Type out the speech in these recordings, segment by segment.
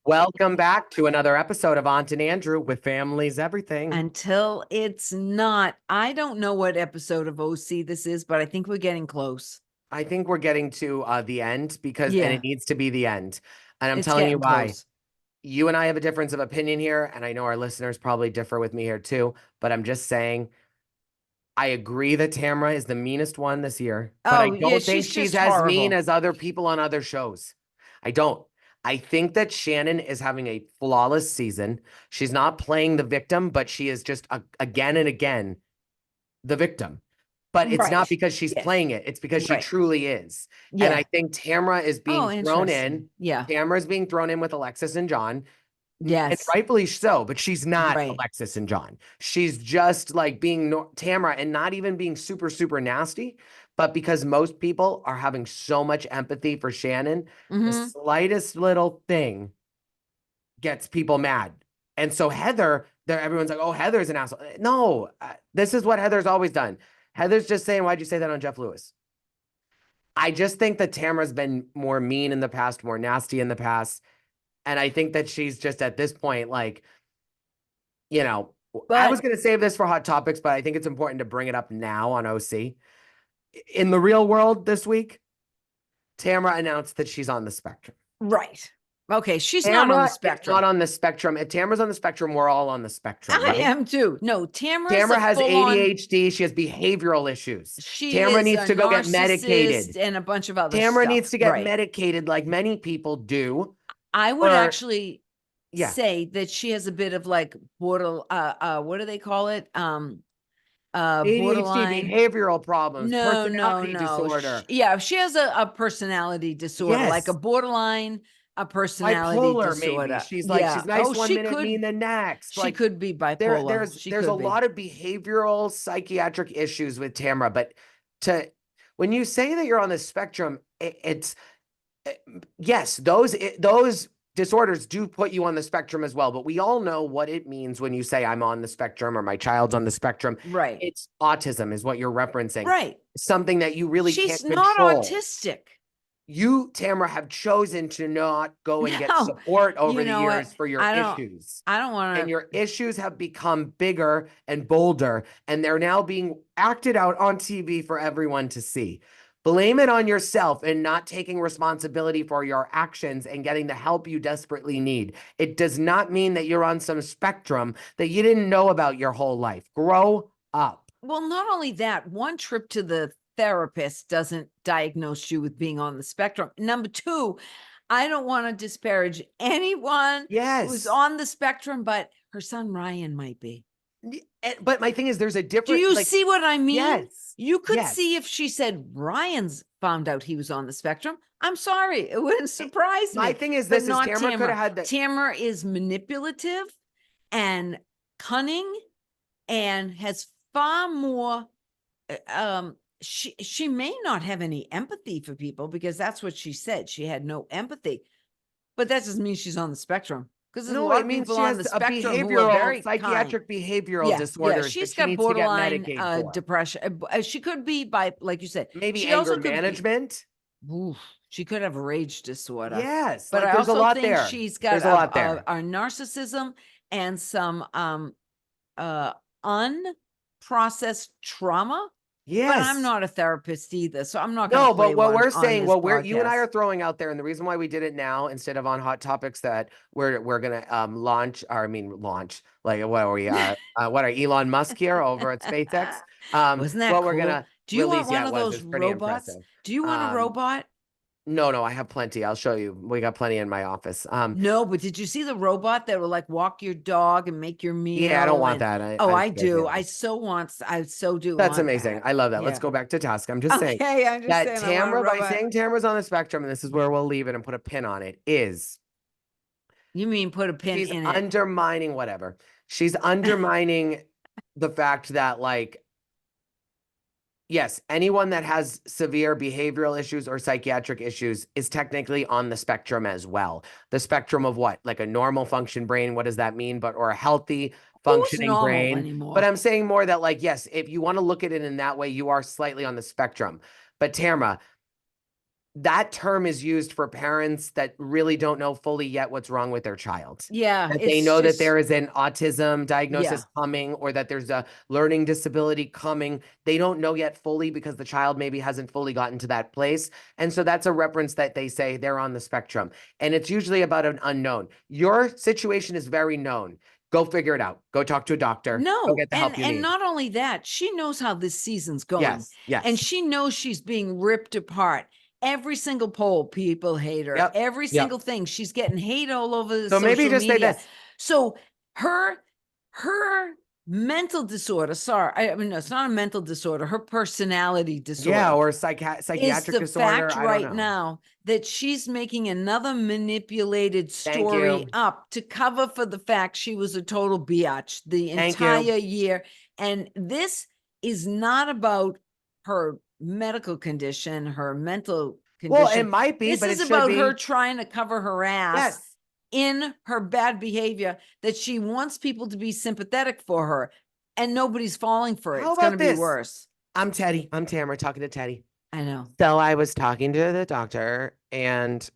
Welcome back to another episode of Aunt and Andrew with Families Everything. Until it's not. I don't know what episode of OC this is, but I think we're getting close. I think we're getting to the end and Yeah. it needs to be the end. And I'm It's telling you getting why. close. You and I have a difference of opinion here, and I know our listeners probably differ with me here too, but I'm just saying I agree that Tamra is the meanest one this year, but I Oh, don't yeah, think she's she's just as mean horrible. as other people on other shows. I don't. I think that Shannon is having a flawless season. She's not playing the victim, but she is just again and again the victim. But it's not Right. because she's Yes. playing it. It's because she Right. truly is. And I Yeah. think Tamra is being Oh, thrown interesting. in. Yeah. Tamra is being thrown in with Alexis and John. And Yes. rightfully so, but she's not Right. Alexis and John. She's just like being Tamra and not even being super, super nasty. But because most people are having so much empathy for Shannon, the Mhm. slightest little thing gets people mad. And so Heather, everyone's like, oh, Heather's an asshole. No, this is what Heather's always done. Heather's just saying, why'd you say that on Jeff Lewis? I just think that Tamara's been more mean in the past, more nasty in the past. And I think that she's just at this point, like, you know, I was But going to save this for Hot Topics, but I think it's important to bring it up now on OC. In the real world this week, Tamara announced that she's on the spectrum. right. Okay, she's not on the spectrum. Not on the spectrum. If Tamara's on the spectrum, we're all on the spectrum. I Right? am too. No, Tamara has ADHD. She has behavioral issues. Tamara needs to go get medicated. And a bunch of other Tamara stuff. needs to get medicated like many people do. I would actually Yeah. say that she has a bit of like border what do they call it? ADHD, Borderline behavioral problems, no personality disorder. She has a personality disorder, like a Yes. borderline a personality Bipolar, disorder. maybe. She's like, she's nice one minute, could, mean the next. she Like, could be bipolar. there's a lot of behavioral psychiatric issues with Tamara, but when you say that you're on the spectrum, yes, those disorders do put you on the spectrum as well, but we all know what it means when you say I'm on the spectrum or my child's on the spectrum. Right. It's autism is what you're referencing. Right. Something that you really can't control. She's not autistic. You, Tamara, have chosen to not go and get support over the years for your issues. I don't want to. And your issues have become bigger and bolder, and they're now being acted out on TV for everyone to see. Blame it on yourself and not taking responsibility for your actions and getting the help you desperately need. It does not mean that you're on some spectrum that you didn't know about your whole life. Grow up. Well, not only that, one trip to the therapist doesn't diagnose you with being on the spectrum. Number two, I don't want to disparage anyone who's on the spectrum, but her son Ryan might be. But my thing is, there's a difference. Do you see what I mean? Yes. You could see if she said Ryan's found out he was on the spectrum. I'm sorry. It wouldn't surprise me. My thing is, Tamara could have had that. Tamara is manipulative and cunning and has far more she may not have any empathy for people because that's what she said. She had no empathy, but that doesn't mean she's on the spectrum. Because no, it means she has a behavioral, psychiatric behavioral disorders. Yeah, she's got borderline depression. She could be like you said, maybe anger management. She could have a rage disorder. Yes, but like, I also think there. She's got a lot there. A narcissism and some unprocessed trauma. Yes. But I'm not a therapist either, so I'm not going to. No, but what we're saying, you and I are throwing out there, and the reason why we did it now instead of on Hot Topics that we're gonna launch, like what are we? What are Elon Musk here over at SpaceX? Wasn't that cool? We're gonna do you want one of those robots? Impressive. Do you want a robot? No, I have plenty. I'll show you. We got plenty in my office. No, but did you see the robot that will like walk your dog and make your meal? Yeah, I don't want that. I do. I so do. That's amazing. That. I love that. Yeah. Let's go back to task. I'm just saying that Tamara, by saying Tamara's on the spectrum, and this is where we'll leave it and put a pin on it, is. You mean put a pin in it? Undermining whatever. She's undermining the fact that, like, yes, anyone that has severe behavioral issues or psychiatric issues is technically on the spectrum as well. The spectrum of what? Like a normal function brain, what does that mean? Or a healthy functioning brain. Anymore? But I'm saying more that, like, yes, if you want to look at it in that way, you are slightly on the spectrum. But Tamara, that term is used for parents that really don't know fully yet what's wrong with their child. Yeah. That they know that there is an autism Yeah. diagnosis coming, or that there's a learning disability coming. They don't know yet fully because the child maybe hasn't fully gotten to that place. And so that's a reference that they say they're on the spectrum. And it's usually about an unknown. Your situation is very known. Go figure it out. Go talk to a doctor. Go No, get the help you and need. not only that, she knows how this season's going. Yes, yes. And she knows she's being ripped apart. Every single poll, people hate her. Yep, Every yep. single thing. She's getting hate all over the So maybe social just say media. this. So her mental disorder, sorry, I mean, no, it's not a mental disorder, her personality disorder. Yeah, or is psychiatric the disorder. fact I don't right know. now that she's making another manipulated Thank story you. up to cover for the fact she was a total biatch the Thank you. entire year. And this is not about her medical condition, her mental condition. Well, it might be, This but is it should about be. her trying to cover her ass Yes. in her bad behavior, that she wants people to be sympathetic for her, and nobody's falling for it. How It's going to about be this? worse. I'm Teddy. I'm Tamara talking to Teddy. I know. So I was talking to the doctor, and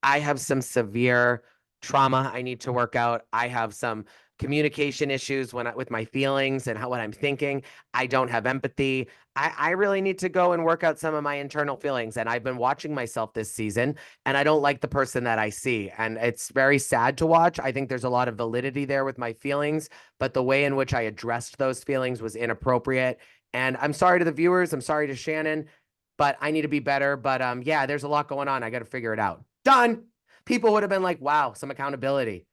I have some severe trauma I need to work out. I have some communication issues with my feelings and what I'm thinking. I don't have empathy. I really need to go and work out some of my internal feelings. And I've been watching myself this season, and I don't like the person that I see. And it's very sad to watch. I think there's a lot of validity there with my feelings, but the way in which I addressed those feelings was inappropriate. And I'm sorry to the viewers. I'm sorry to Shannon, but I need to be better. But yeah, there's a lot going on. I got to figure it out. Done. People would have been like, wow, some accountability.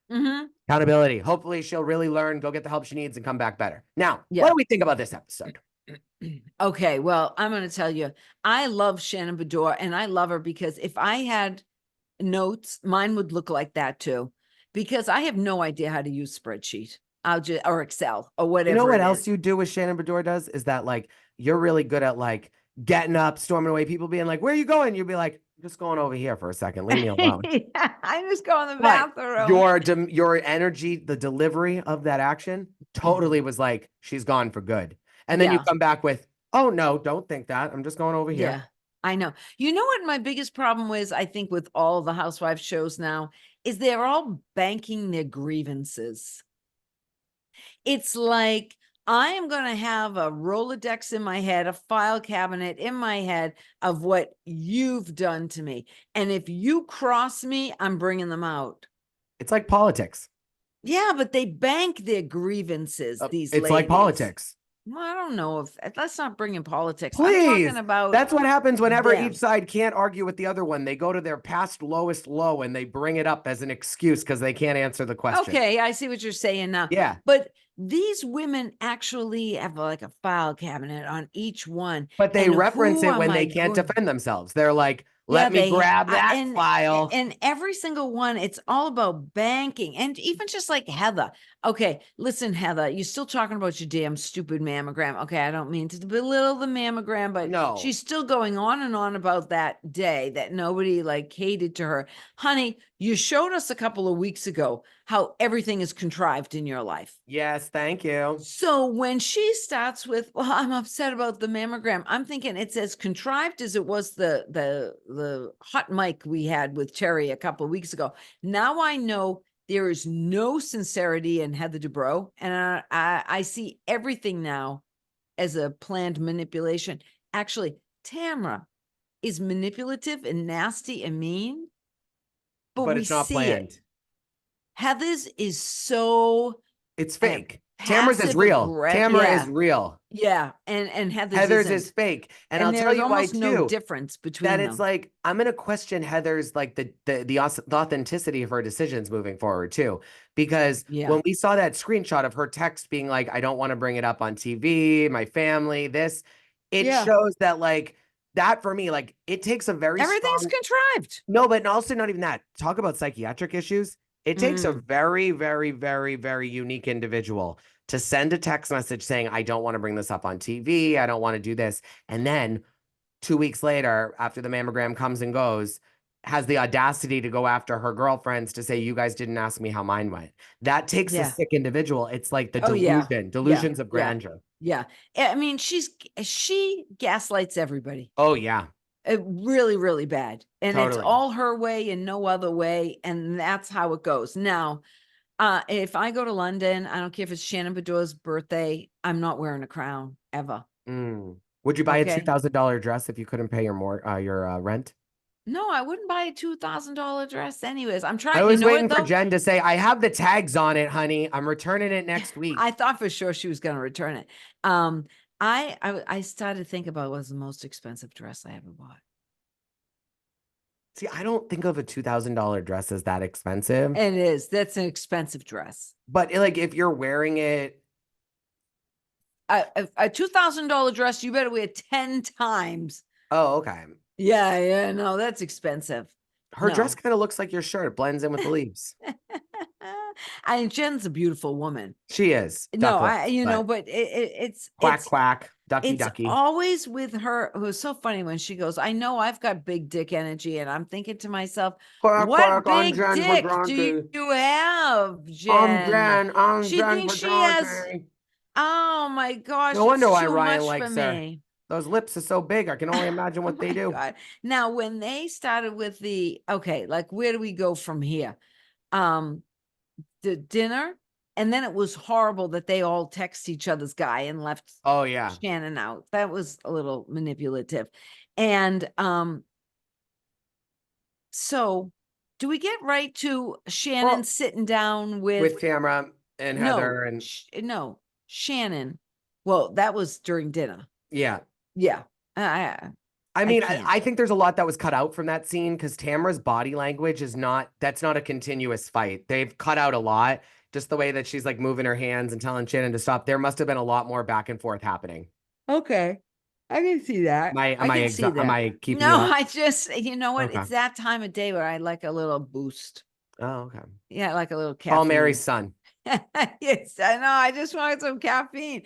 Accountability. Hopefully she'll really learn, go get the help she needs, and come back better. Now, what do we think about this episode? Okay, well, I'm going to tell you, I love Shannon Bedore, and I love her because if I had notes, mine would look like that too, because I have no idea how to use spreadsheet. Or Excel or whatever. You know what else you do with Shannon Bedore does is that, like, you're really good at like getting up, storming away, people being like, where are you going? You'll be like, I'm just going over here for a second. Leave me alone. Yeah, I just go in the bathroom. Your energy, the delivery of that action totally was like, she's gone for good. And then you come back with, oh no, don't think that. I'm just going over here. Yeah, I know. You know what my biggest problem was, I think, with all the Housewives shows now, is they're all banking their grievances. It's like, I am going to have a Rolodex in my head, a file cabinet in my head of what you've done to me. And if you cross me, I'm bringing them out. It's like politics. Yeah, but they bank their grievances, these It's ladies. like politics. Well, I don't know if let's not bring in politics. Please. I'm talking about that's what happens whenever each side can't argue with the other one. They go to their past lowest low and they bring it up as an excuse because they can't answer the question. Okay, I see what you're saying now. Yeah. But these women actually have like a file cabinet on each one. But they reference it when they can't defend themselves. They're like, let me grab that file. And every single one, it's all about banking. And even just like Heather. Okay, listen, Heather, you're still talking about your damn stupid mammogram. Okay, I don't mean to belittle the mammogram, but no, she's still going on and on about that day that nobody like hated to her. Honey, you showed us a couple of weeks ago how everything is contrived in your life. Yes, thank you. So when she starts with, well, I'm upset about the mammogram, I'm thinking it's as contrived as it was the hot mic we had with Terry a couple of weeks ago. Now I know there is no sincerity in Heather Dubrow, and I see everything now as a planned manipulation. Actually, Tamara is manipulative and nasty and mean, but it's not planned. Heather's is so... It's fake. Tamara's is real. Tamara is real. Yeah, and Heather's is fake. And I'll tell you why too. No difference between that. Them. It's like, I'm gonna question Heather's like the authenticity of her decisions moving forward too, because when we saw that screenshot of her text being like, I don't want to bring it up on TV, my family, it shows that like that for me, like it takes a very everything's contrived. No, but also not even that. Talk about psychiatric issues. It takes a very, very, very, very unique individual to send a text message saying, I don't want to bring this up on TV. I don't want to do this. And then 2 weeks later, after the mammogram comes and goes, has the audacity to go after her girlfriends to say, you guys didn't ask me how mine went. That takes a sick individual. It's like the delusions of grandeur. Yeah. I mean, she gaslights everybody. Oh, yeah. Really, really bad. And it's Totally. all her way and no other way. And that's how it goes. Now, if I go to London, I don't care if it's Shannon Bedour's birthday, I'm not wearing a crown ever. Would you buy a $2,000 dress if you couldn't pay your rent? No, I wouldn't buy a $2,000 dress anyways. I'm trying. I was you know waiting what, for though? Jen to say, I have the tags on it, honey. I'm returning it next week. I thought for sure she was going to return it. I started to think about what was the most expensive dress I ever bought. See, I don't think of a $2,000 dress as that expensive. It is. That's an expensive dress. But like, if you're wearing it, a $2,000 dress, you better wear 10 times. Oh, okay. Yeah. No, that's expensive. Her dress kind of looks like your shirt. It blends in with the leaves. I mean, Jen's a beautiful woman. She is. No, but it's quack, ducky, ducky. It's always with her. It was so funny when she goes, I know I've got big dick energy. And I'm thinking to myself, what big dick do you have, Jen? She thinks she has. Oh my gosh. No wonder why Ryan likes her. Those lips are so big. I can only imagine what they do. God. Now, when they started with where do we go from here? The dinner, and then it was horrible that they all text each other's guy and left Shannon out. That was a little manipulative. And so do we get right to Shannon sitting down with Tamara and Heather and Shannon? Well, that was during dinner. Yeah. I mean, I think there's a lot that was cut out from that scene because Tamara's body language that's not a continuous fight. They've cut out a lot, just the way that she's like moving her hands and telling Shannon to stop. There must have been a lot more back and forth happening. Okay. I can see that. Am I keeping No, I just, you know what? Okay. It's that time of day where I like a little boost. Oh, okay. Yeah, like a little caffeine. Call Mary's son. Yes, I know. I just wanted some caffeine.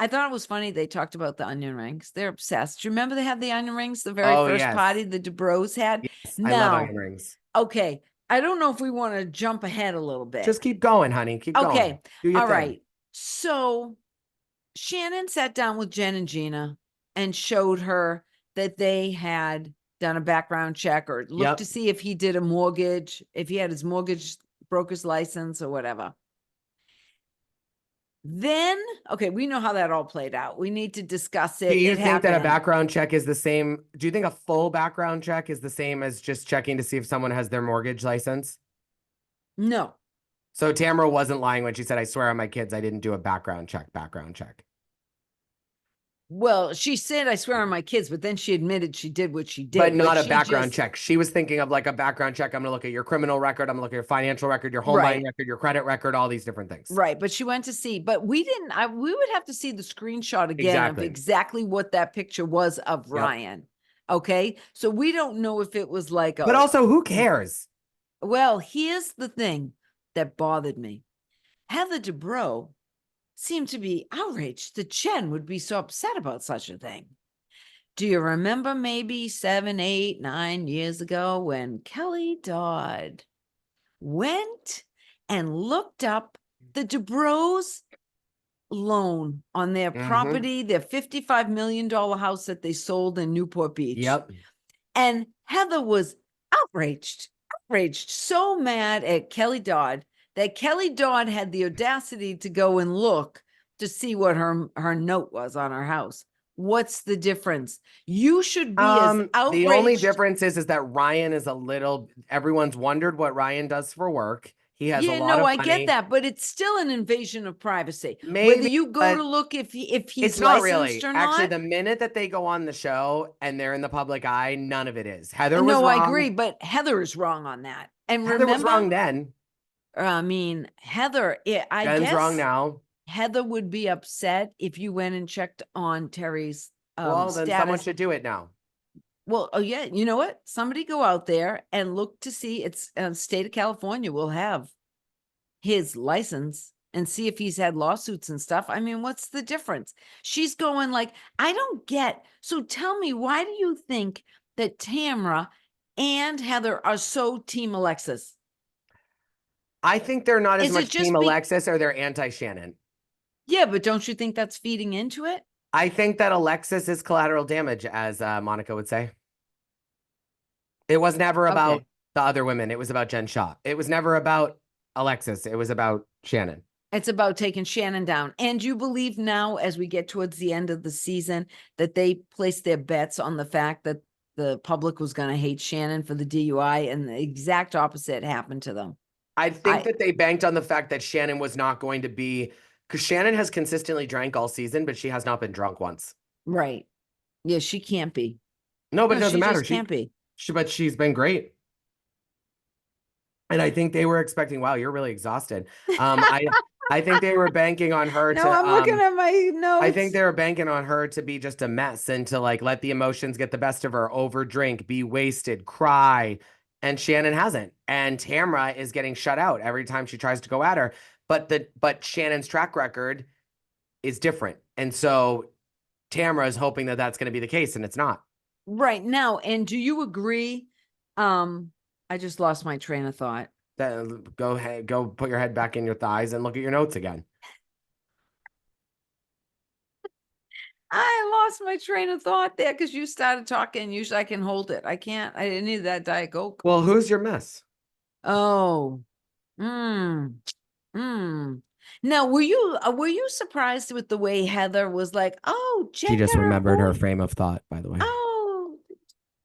I thought it was funny. They talked about the onion rings. They're obsessed. Do you remember they had the onion rings the very first party the DeBros had? Yes, I love onion rings. Okay. I don't know if we want to jump ahead a little bit. Just keep going, honey. Keep going. Okay. All right. So Shannon sat down with Jen and Gina and showed her that they had done a background check or looked to see if he did a mortgage, if he had his mortgage broker's license or whatever. Then, okay, we know how that all played out. We need to discuss it. Do you think that a background check is the same? Do you think a full background check is the same as just checking to see if someone has their mortgage license? No. So Tamara wasn't lying when she said, I swear on my kids, I didn't do a background check. Well, she said, I swear on my kids, but then she admitted she did what she did. But not a background check. She was thinking of like a background check. I'm going to look at your criminal record. I'm going to look at your financial record, your home buying record, your credit record, all these different things. Right. But she went to see, but we didn't, we would have to see the screenshot again of exactly what that picture was of Ryan. Okay. So we don't know if it was like but also who cares? Well, here's the thing that bothered me. Heather DeBro seemed to be outraged that Jen would be so upset about such a thing. Do you remember maybe 7, 8, 9 years ago when Kelly Dodd went and looked up the DeBros loan on their property, their $55 million house that they sold in Newport Beach? Yep. And Heather was outraged, so mad at Kelly Dodd that Kelly Dodd had the audacity to go and look to see what her note was on her house. What's the difference? You should be as outraged. The only difference is that Ryan is everyone's wondered what Ryan does for work. He has a lot of money. I get that, but it's still an invasion of privacy. Maybe, whether you go to look if he's licensed or not. Actually, the minute that they go on the show and they're in the public eye, none of it is. Heather was wrong. I agree, but Heather is wrong on that. And Heather was wrong then. I mean, Heather, I Jen's guess wrong now. Heather would be upset if you went and checked on Terry's well, then status. Someone should do it now. Well, oh yeah, you know what? Somebody go out there and look to see. It's state of California will have his license and see if he's had lawsuits and stuff. I mean, what's the difference? She's going like, I don't get. So tell me, why do you think that Tamara and Heather are so team Alexis? I think they're not as much team Alexis or they're anti-Shannon. Yeah, but don't you think that's feeding into it? I think that Alexis is collateral damage, as Monica would say. It was never about Okay. the other women. It was about Jen Shaw. It was never about Alexis. It was about Shannon. It's about taking Shannon down. And you believe now, as we get towards the end of the season, that they placed their bets on the fact that the public was going to hate Shannon for the DUI, and the exact opposite happened to them. I think that they banked on the fact that Shannon was not going to be, because Shannon has consistently drank all season, but she has not been drunk once. Right. Yeah, she can't be. No, but it doesn't matter. She can't be. But she's been great. And I think they were expecting, wow, you're really exhausted. I think they were banking on her No, to I'm looking at my notes. I think they were banking on her to be just a mess and to like let the emotions get the best of her, overdrink, be wasted, cry. And Shannon hasn't. And Tamra is getting shut out every time she tries to go at her. But Shannon's track record is different. And so Tamra is hoping that that's going to be the case, and it's not. Right now. And do you agree? I just lost my train of thought. Go ahead, go put your head back in your thighs and look at your notes again. I lost my train of thought there because you started talking. Usually I can hold it. I can't. I didn't need that Diet Coke. Well, who's your mess? Oh. Now, were you surprised with the way Heather was like, oh, Jen She just remembered her voice. frame of thought, by the way.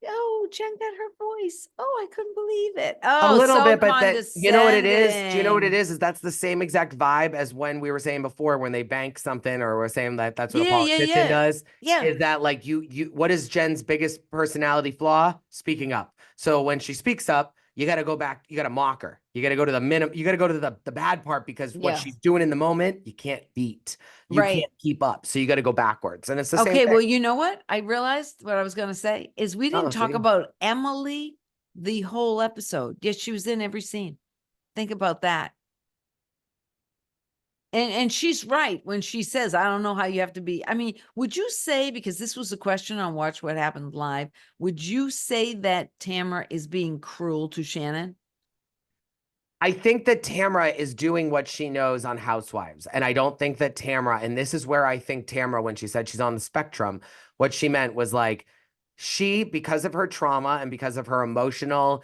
Oh, Jen got her voice. Oh, I couldn't believe it. A Oh, little so bit, but that, you know what it is? Do you know what it condescending. is? Is that's the same exact vibe as when we were saying before, when they bank something, or we're saying that that's what a politician does. Yeah. Is that like what is Jen's biggest personality flaw? Speaking up. So when she speaks up, you got to go back, you got to mock her. You got to go to the minimum, you got to go to the bad part, because what she's doing in the moment, you can't beat. You can't keep up. So you got to go backwards. And it's the same thing. Well, you know what? I realized what I was going to say is we didn't talk about Emily the whole episode. Yes, she was in every scene. Think about that. And she's right when she says, I don't know how you have to be. I mean, would you say, because this was a question on Watch What Happened Live, would you say that Tamra is being cruel to Shannon? I think that Tamra is doing what she knows on Housewives. And I don't think that Tamra, and this is where I think Tamra, when she said she's on the spectrum, what she meant was like, she, because of her trauma and because of her emotional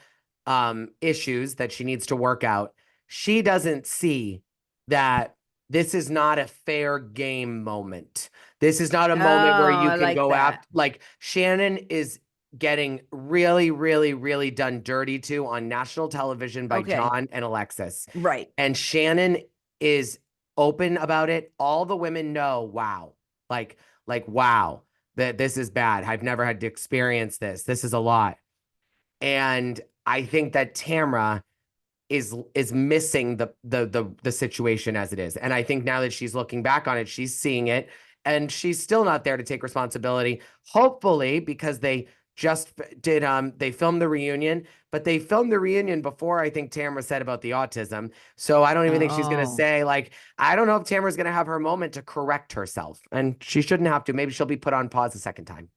issues that she needs to work out, she doesn't see that this is not a fair game moment. This is not a moment where you can go after, like Shannon is getting really, really, really done dirty to on national television by John and Alexis. Right. And Shannon is open about it. All the women know, wow, like, wow, that this is bad. I've never had to experience this. This is a lot. And I think that Tamra is missing the situation as it is. And I think now that she's looking back on it, she's seeing it, and she's still not there to take responsibility. Hopefully, because they just did they filmed the reunion, but they filmed the reunion before I think Tamra said about the autism. So I don't even think she's gonna say, like, I don't know if Tamra's gonna have her moment to correct herself, and she shouldn't have to. Maybe she'll be put on pause a second time.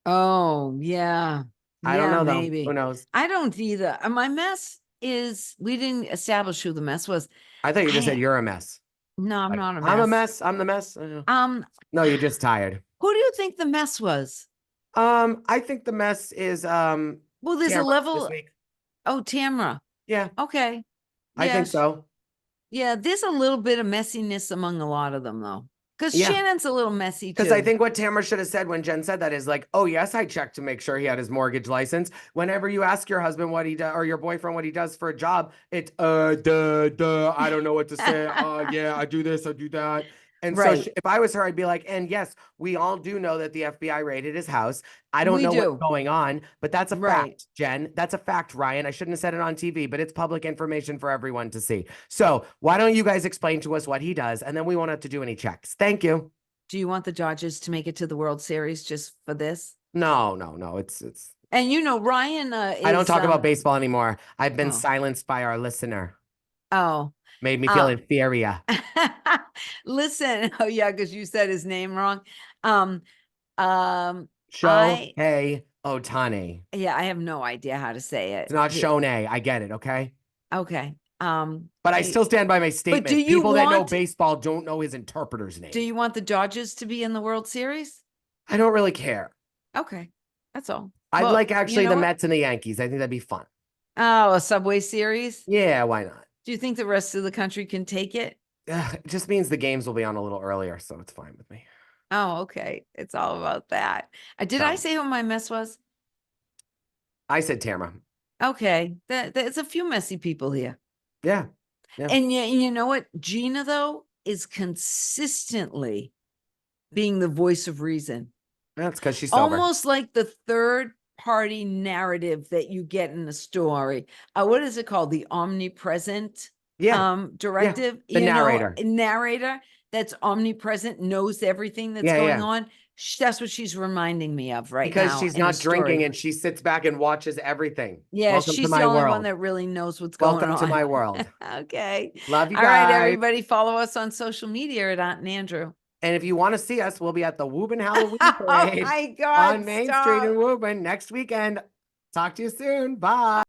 Oh, yeah. I don't know, maybe. Though. Who knows? I don't either. My mess is, we didn't establish who the mess was. I thought you just said you're a mess. No, I'm like, not a mess. I'm a mess. I'm the mess. No, you're just tired. Who do you think the mess was? I think the mess is well, there's Tamra a level. this week. Oh, Tamra. Yeah. Okay. I think so. Yeah, there's a little bit of messiness among a lot of them, though. Because Shannon's a little messy, too. Because I think what Tamra should have said when Jen said that is like, oh, yes, I checked to make sure he had his mortgage license. Whenever you ask your husband what he does, or your boyfriend what he does for a job, it's, I don't know what to say. Yeah, I do this, I do that. And so if I was her, I'd be like, and yes, we all do know that the FBI raided his house. I don't know what's going on, but that's a fact, Jen. That's a fact, Ryan. I shouldn't have said it on TV, but it's public information for everyone to see. So why don't you guys explain to us what he does, and then we won't have to do any checks. Thank you. Do you want the Dodgers to make it to the World Series just for this? No. It's. And you know, Ryan I don't talk about baseball anymore. I've been silenced by our listener. Oh. Made me feel inferior. Listen, because you said his name wrong. Shohei Ohtani. Yeah, I have no idea how to say it. It's not Shonei. I get it, okay? Okay. But I still stand by my statement. do you People that know want- baseball don't know his interpreter's name. Do you want the Dodgers to be in the World Series? I don't really care. Okay, that's all. I'd Well, like actually you know the what? Mets and the Yankees. I think that'd be fun. Oh, a Subway Series? Yeah, why not? Do you think the rest of the country can take it? It just means the games will be on a little earlier, so it's fine with me. Oh, okay. It's all about that. Did I say who my mess was? I said Tamara. Okay. There's a few messy people here. Yeah. And you know what? Gina, though, is consistently being the voice of reason. That's because she's sober. Almost like the third party narrative that you get in a story. What is it called? The omnipresent directive. The narrator. Narrator that's omnipresent, knows everything that's going on. That's what she's reminding me of now. Because she's not drinking and she sits back and watches everything. Yeah, Welcome she's to my the only world. one that really knows what's going on. Welcome to my world. Okay. Love you All guys. right, everybody, follow us on social media at Aunt and Andrew. And if you want to see us, we'll be at the Woburn Halloween Parade Oh my God, on Main Street in Woburn next weekend. Talk to you soon. Bye.